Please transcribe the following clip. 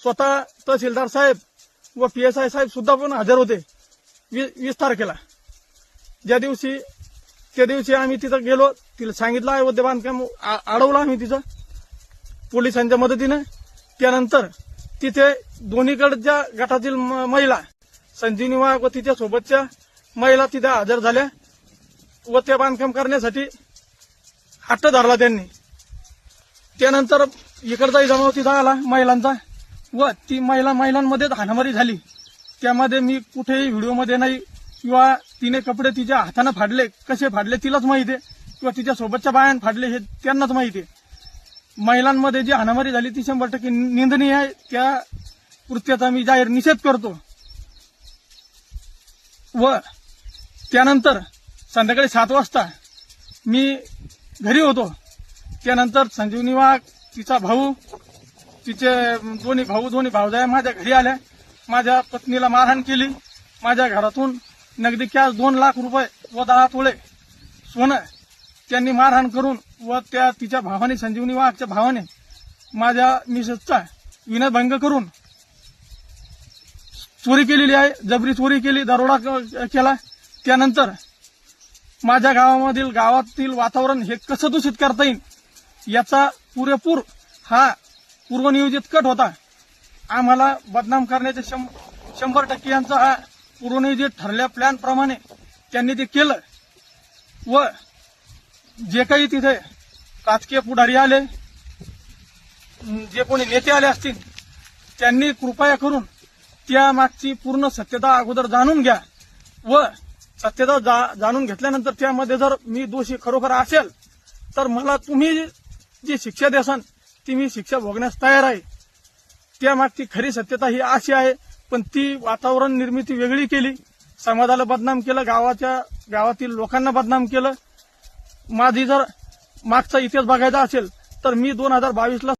स्वतः तहसीलदार साहेब व PSI साहेब सुद्धा पण हजर होते 20 तारखेला. त्या दिवशी आम्ही तिथं गेलो, तिला सांगितलं अयोध्या बांधकाम अडवलं आम्ही तिथं पोलिसांच्या मदतीने. त्यानंतर तिथे दोन्हीकडच्या गटातील महिला संजीवनी वाघ व तिच्या सोबतच्या महिला तिथे हजर झाल्या व ते बांधकाम करण्यासाठी हट्ट धरला त्यांनी. त्यानंतर इकडचाही जमाव तिथं आला महिलांचा व ती महिलांमध्ये हाणामारी झाली. त्यामध्ये मी कुठेही व्हिडिओमध्ये नाही किंवा तिने कपडे तिच्या हाताने फाडले, कसे फाडले तिलाच माहिती आहे, किंवा तिच्या सोबतच्या बायान फाडले हे त्यांनाच माहिती आहे. महिलांमध्ये जी हाणामारी झाली ती 100% निंदनीय आहे. त्या कृत्याचा मी जाहीर निषेध करतो. व त्यानंतर संध्याकाळी 7 वाजता मी घरी होतो. त्यानंतर संजीवनी वाघ, तिचा भाऊ, तिचे दोन्ही भावजाया माझ्या घरी आल्या. माझ्या पत्नीला मारहाण केली. माझ्या घरातून नगदी कॅश 2 लाख रुपये व 10 तोळे सोनं त्यांनी मारहाण करून व त्या तिच्या भावाने, संजीवनी वाघच्या भावाने माझ्या मिसेसचा विनयभंग करून चोरी केलेली आहे. जबरी चोरी केली, दरोडा केला. त्यानंतर माझ्या गावातील वातावरण हे कसं दूषित करता येईल याचा पुरेपूर हा पूर्वनियोजित कट होता. आम्हाला बदनाम करण्याचे 100% यांचा हा पूर्वनियोजित ठरल्या प्लॅन प्रमाणे त्यांनी ते केलं. व जे काही तिथे राजकीय पुढारी आले, जे कोणी नेते आले असतील, त्यांनी कृपया करून त्या मागची पूर्ण सत्यता अगोदर जाणून घ्या व सत्यता जाणून घेतल्यानंतर त्यामध्ये जर मी दोषी खरोखर असेल तर मला तुम्ही जी शिक्षा द्याल ती मी शिक्षा भोगण्यास तयार आहे. त्यामागची खरी सत्यता ही अशी आहे. पण ती वातावरण निर्मिती वेगळी केली, समाजाला बदनाम केलं, गावातील लोकांना बदनाम केलं. माझी जर मागचा इतिहास बघायचा असेल तर मी 2022ला